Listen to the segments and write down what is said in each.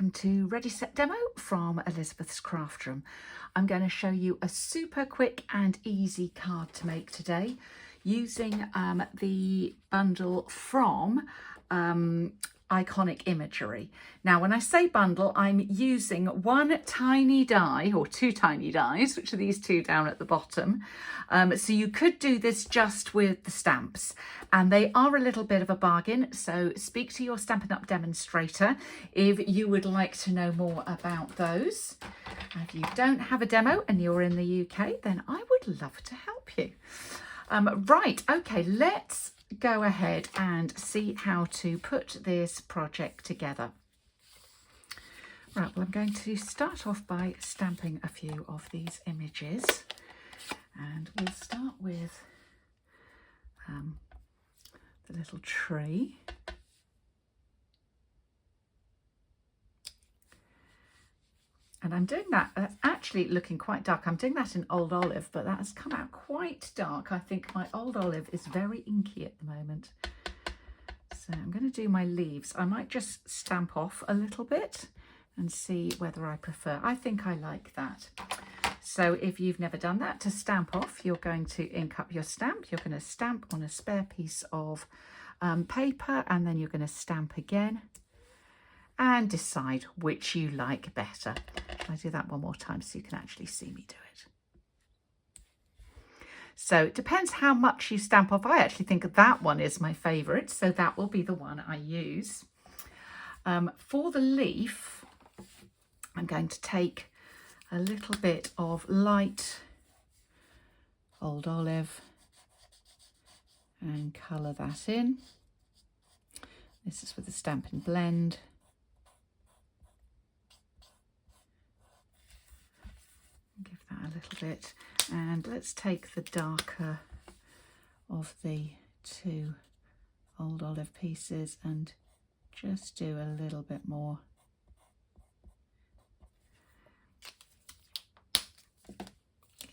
welcome to Ready Set Demo from Elizabeth's Craft Room. I'm going to show you a super quick and easy card to make today using the bundle from Iconic Imagery. Now when I say bundle, I'm using one tiny die or two tiny dies, which are these two down at the bottom. So you could do this just with the stamps, and they are a little bit of a bargain, so speak to your Stampin' Up demonstrator if you would like to know more about those. If you don't have a demo and you're in the UK, then I would love to help you. Right, okay, let's go ahead and see how to put this project together. Right, well, I'm going to start off by stamping a few of these images, and we'll start with the little tree. And I'm doing that, that's actually looking quite dark. I'm doing that in Old Olive, but that has come out quite dark. I think my Old Olive is very inky at the moment. So I'm going to do my leaves. I might just stamp off a little bit and see whether I prefer. I think I like that. So if you've never done that, to stamp off, you're going to ink up your stamp. You're going to stamp on a spare piece of paper, and then you're going to stamp again and decide which you like better. I'll do that one more time so you can actually see me do it. So it depends how much you stamp off. I actually think that one is my favourite, so that will be the one I use. For the leaf, I'm going to take a little bit of light Old Olive and colour that in. This is with the Stampin' Blend. Give that a little bit, and let's take the darker of the two Old Olive pieces and just do a little bit more.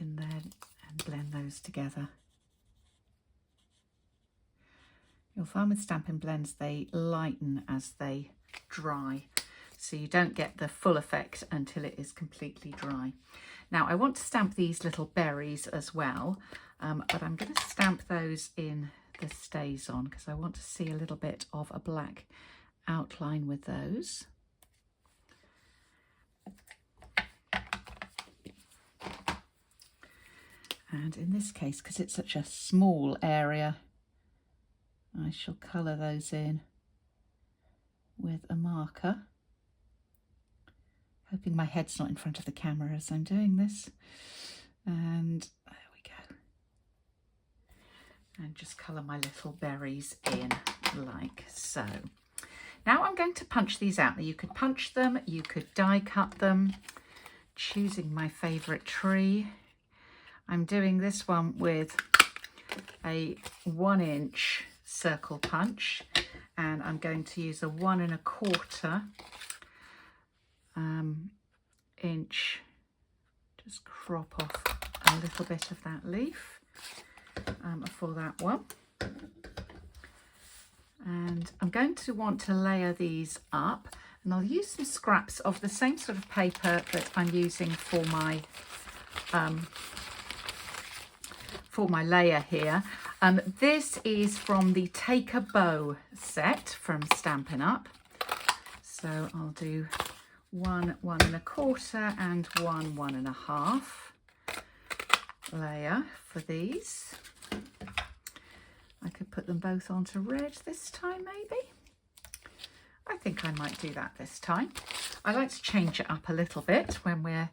In there and blend those together. You'll find with Stampin' Blends they lighten as they dry, so you don't get the full effect until it is completely dry. Now I want to stamp these little berries as well, but I'm going to stamp those in the stays on because I want to see a little bit of a black outline with those. And in this case, because it's such a small area, I shall colour those in with a marker. Hoping my head's not in front of the camera as I'm doing this. And there we go. And just colour my little berries in like so. Now I'm going to punch these out. You could punch them, you could die cut them, choosing my favourite tree. I'm doing this one with a 1-inch circle punch, and I'm going to use a 1 1/4 inch, just crop off a little bit of that leaf for that one. And I'm going to want to layer these up, and I'll use some scraps of the same sort of paper that I'm using for my layer here. This is from the Take a Bow set from Stampin' Up. So I'll do 1 1 1/4 and 1 1 1/2 layer for these. I could put them both onto red this time maybe. I think I might do that this time. I like to change it up a little bit when we're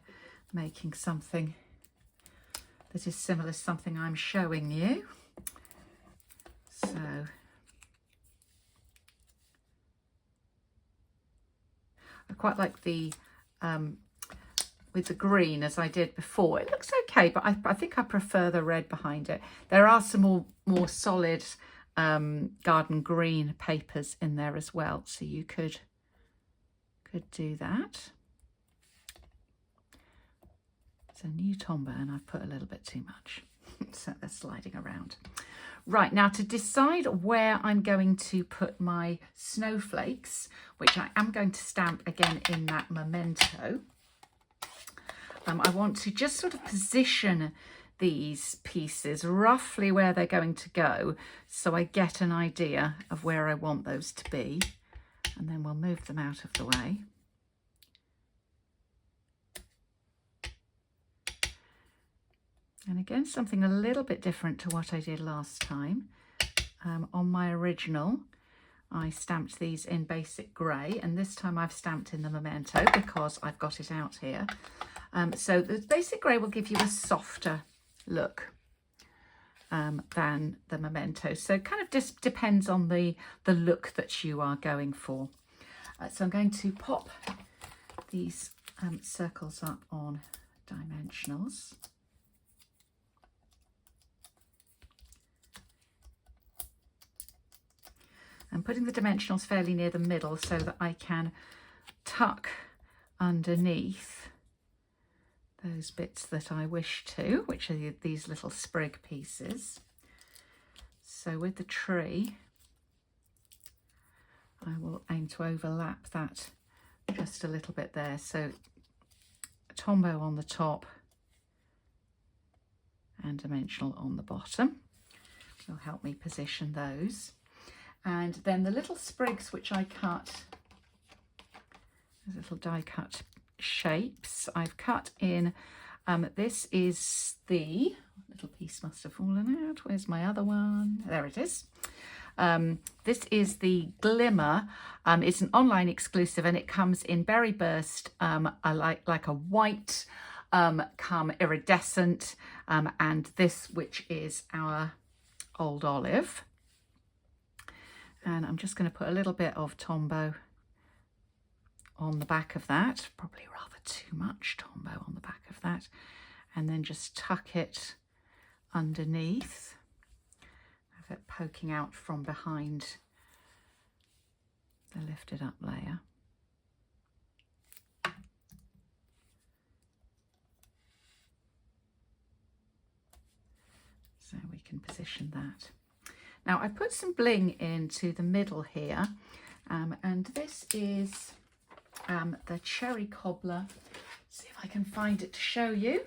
making something that is similar to something I'm showing you. So I quite like the with the green as I did before. It looks okay, but I think I prefer the red behind it. There are some more solid garden green papers in there as well, so you could do that. It's a new tombow and I've put a little bit too much, so they're sliding around. Right, now to decide where I'm going to put my snowflakes, which I am going to stamp again in that memento, I want to just sort of position these pieces roughly where they're going to go, so I get an idea of where I want those to be, and then we'll move them out of the way. And again, something a little bit different to what I did last time. On my original, I stamped these in basic grey, and this time I've stamped in the memento because I've got it out here. So the basic grey will give you a softer look than the memento. So it kind of just depends on the look that you are going for. So I'm going to pop these circles up on dimensionals. I'm putting the dimensionals fairly near the middle so that I can tuck underneath those bits that I wish to, which are these little sprig pieces. So with the tree, I will aim to overlap that just a little bit there. So a tombow on the top and dimensional on the bottom will help me position those. And then the little sprigs which I cut, those little die cut shapes, I've cut in, this is the, little piece must have fallen out, where's my other one? There it is. This is the Glimmer. It's an online exclusive and it comes in Berry Burst, like a white, come iridescent, and this which is our Old Olive. And I'm just going to put a little bit of Tombow on the back of that, probably rather too much Tombow on the back of that, and then just tuck it underneath, have it poking out from behind the lifted up layer. So we can position that. Now I put some bling into the middle here, and this is the Cherry Cobbler. Let's see if I can find it to show you.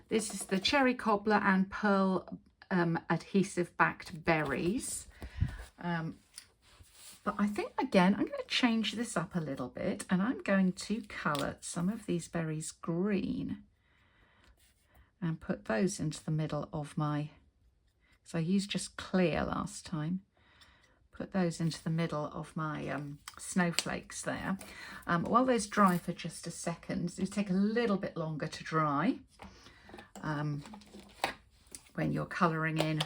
This is the Cherry Cobbler and Pearl adhesive backed berries. But I think again I'm going to change this up a little bit, and I'm going to colour some of these berries green and put those into the middle of my, so I used just clear last time, put those into the middle of my snowflakes there. While those dry for just a second, they take a little bit longer to dry when you're colouring in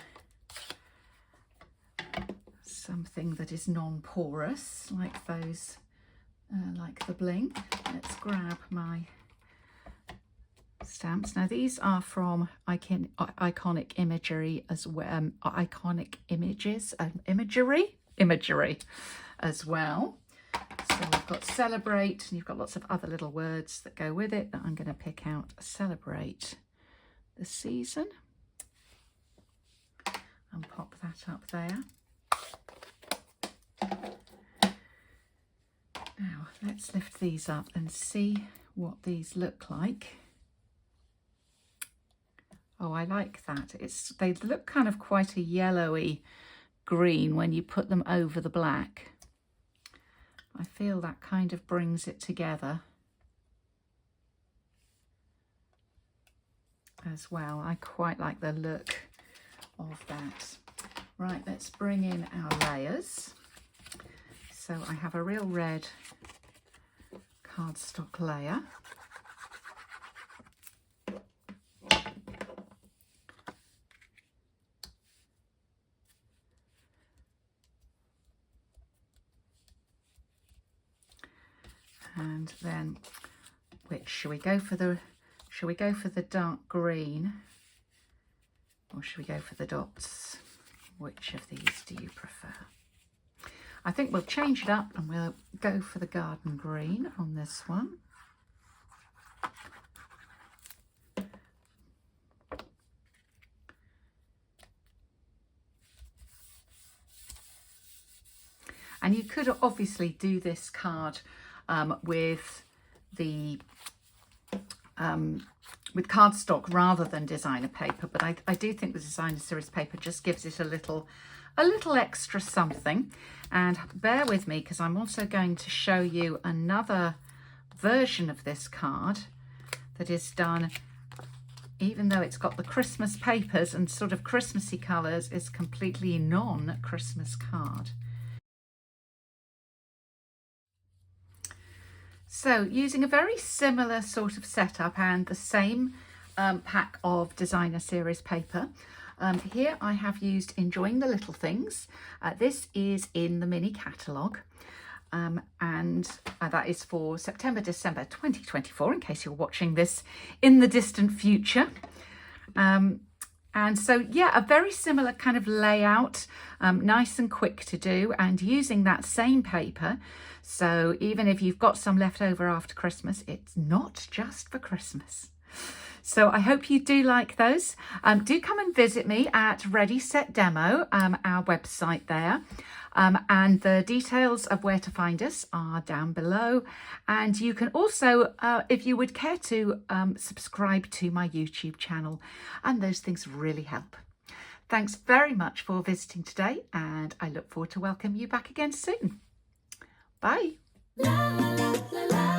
something that is non-porous like those, like the bling. Let's grab my stamps. Now these are from Iconic Imagery as well, Iconic Images, Imagery as well. So we've got Celebrate, and you've got lots of other little words that go with it that I'm going to pick out. Celebrate the season and pop that up there. Now let's lift these up and see what these look like. Oh, I like that. They look kind of quite a yellowy green when you put them over the black. I feel that kind of brings it together as well. I quite like the look of that. Right, let's bring in our layers. So I have a real red cardstock layer. And then, which should we go for the dark green, or should we go for the dots? Which of these do you prefer? I think we'll change it up and we'll go for the garden green on this one. And you could obviously do this card with cardstock rather than designer paper, but I do think the designer series paper just gives it a little extra something. And bear with me, because I'm also going to show you another version of this card that is done, even though it's got the Christmas papers and sort of Christmassy colours, is completely non-Christmas card. So using a very similar sort of setup and the same pack of designer series paper, here I have used Enjoying the Little Things. This is in the mini catalogue, and that is for September-December 2024, in case you're watching this in the distant future. And so, yeah, a very similar kind of layout, nice and quick to do, and using that same paper. So even if you've got some left over after Christmas, it's not just for Christmas. So I hope you do like those. Do come and visit me at Ready Set Demo, our website there. And the details of where to find us are down below. And you can also, if you would care to, subscribe to my YouTube channel. And those things really help. Thanks very much for visiting today, and I look forward to welcoming you back again soon. Bye. La, la, la, la, la.